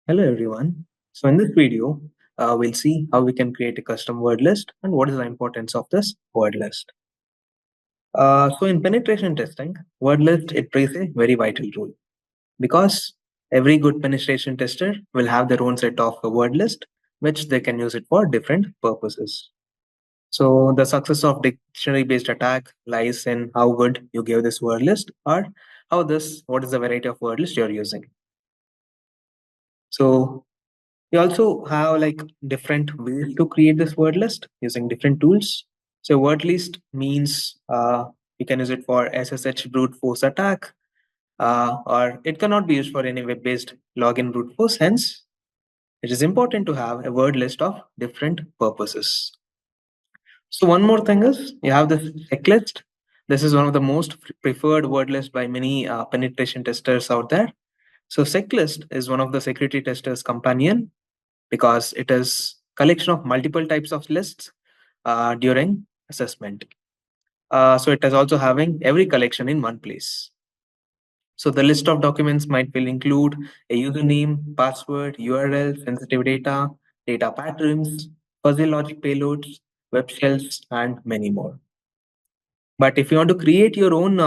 Hello everyone. So in this video, we'll see how we can create a custom word list and what is the importance of this word list. So in penetration testing, word list it plays a very vital role because every good penetration tester will have their own set of a word list which they can use it for different purposes. So the success of dictionary-based attack lies in how good you give this word list or what is the variety of word list you're using. So we also have like different ways to create this word list using different tools. So word list means you can use it for SSH brute force attack, or it cannot be used for any web-based login brute force. Hence, it is important to have a word list of different purposes. So one more thing is you have this checklist. This is one of the most preferred word list by many penetration testers out there. So checklist is one of the security testers companion because it is collection of multiple types of lists during assessment. So it is also having every collection in one place. So the list of documents will include a username, password, URL, sensitive data, data patterns, fuzzy logic payloads, web shells, and many more. But if you want to create your own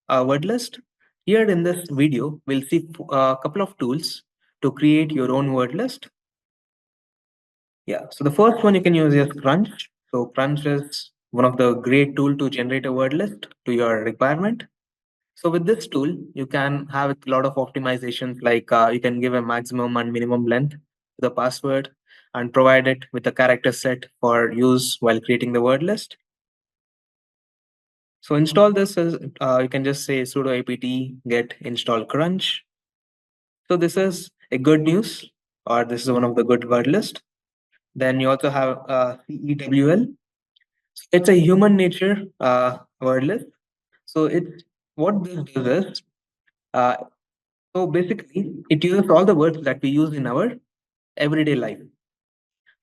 word list, here in this video, we'll see a couple of tools to create your own word list. Yeah, so the first one you can use is Crunch. So Crunch is one of the great tool to generate a word list to your requirement. So with this tool, you can have a lot of optimizations like you can give a maximum and minimum length to the password and provide it with a character set for use while creating the word list. So install this as you can just say sudo apt get install crunch. So this is a good news or this is one of the good word list. Then you also have CEWL. It's a human nature word list. So what this does is uh, so basically it uses all the words that we use in our everyday life.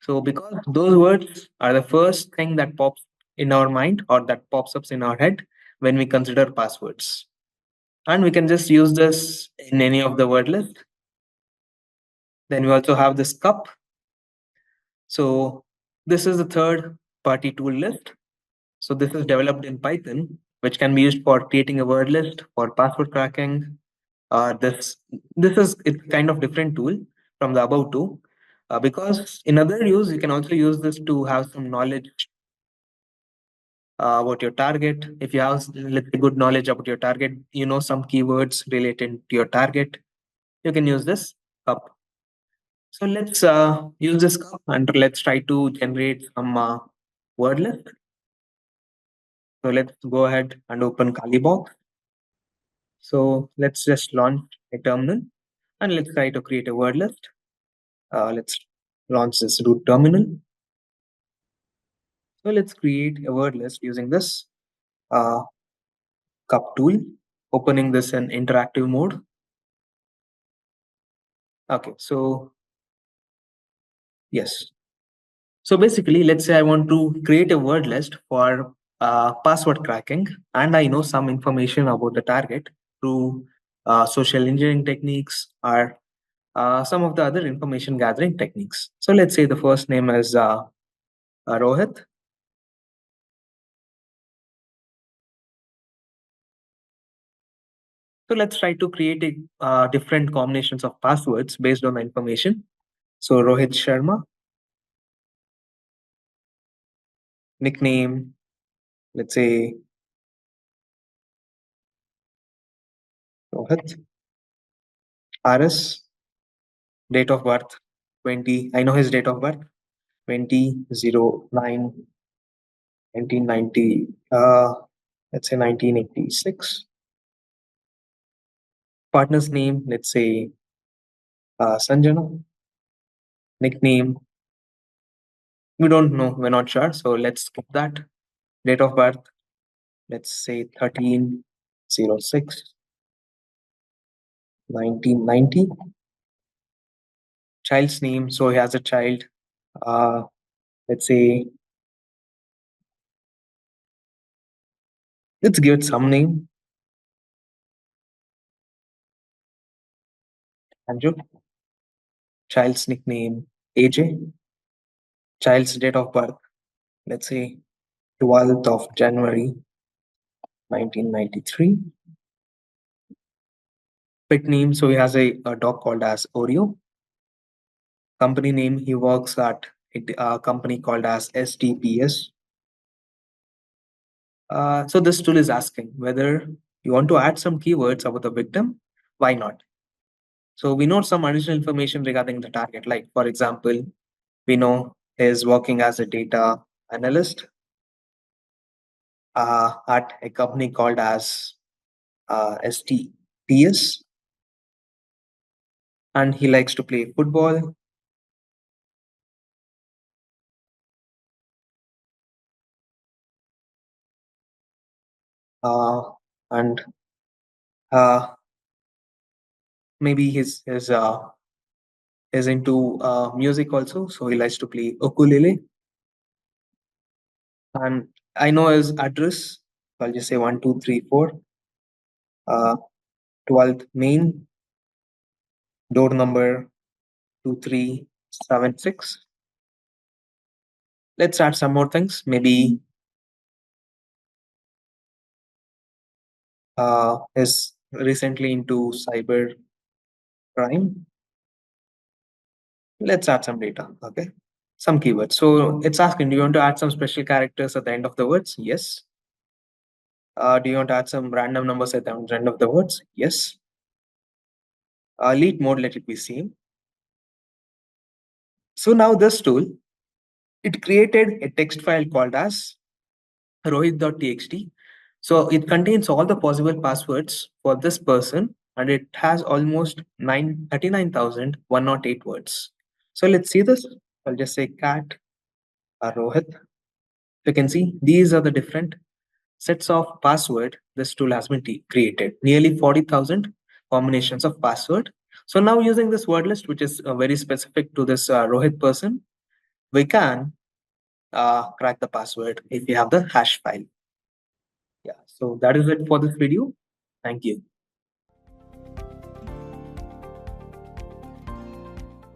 So because those words are the first thing that pops in our mind or that pops up in our head when we consider passwords. And we can just use this in any of the word list. Then we also have this CUPP. So this is the third party tool list. So this is developed in Python, which can be used for creating a word list for password cracking. This is it's kind of different tool from the above two, because in other use you can also use this to have some knowledge about your target. If you have let's say good knowledge about your target, you know some keywords related to your target, you can use this cup. So let's use this cup and let's try to generate some word list. So let's go ahead and open Kali box. So let's just launch a terminal and let's try to create a word list. Let's launch this root terminal. So let's create a word list using this uh, cup tool, opening this in interactive mode. Okay, so yes. So basically, let's say I want to create a word list for password cracking, and I know some information about the target through social engineering techniques or some of the other information gathering techniques. So let's say the first name is Rohit. So let's try to create different combinations of passwords based on the information. So Rohit Sharma, nickname, let's say Rohit, RS, date of birth 20. I know his date of birth 2009 1990. Let's say 1986. Partner's name, let's say Sanjana. Nickname, we don't know, we're not sure. So let's skip that. Date of birth, let's say 13/06 1990. Child's name, so he has a child. Uh, let's say, let's give it some name. Andrew. child's nickname AJ, child's date of birth, let's say 12th of January 1993. Pet name, so he has a dog called as Oreo. Company name, he works at a company called as STPS. So this tool is asking whether you want to add some keywords about the victim. Why not? So we know some additional information regarding the target. Like for example, we know he is working as a data analyst at a company called as STPS, and he likes to play football. Uh, and uh, maybe his is into music also, so he likes to play ukulele. And I know his address. I'll just say 1234, 12th main, door number 2376. Let's add some more things. Maybe is recently into cyber crime. Let's add some data. Okay, some keywords. So it's asking, do you want to add some special characters at the end of the words? Yes. Do you want to add some random numbers at the end of the words? Yes. Lead mode, let it be same. So now this tool, it created a text file called as rohit.txt. So it contains all the possible passwords for this person, and it has almost 39,108 words. So let's see this. I'll just say cat Rohit. You can see these are the different sets of password this tool has been created. Nearly 40,000 combinations of password. So now using this word list, which is very specific to this Rohit person, we can crack the password if you have the hash file. Yeah, so that is it for this video. Thank you.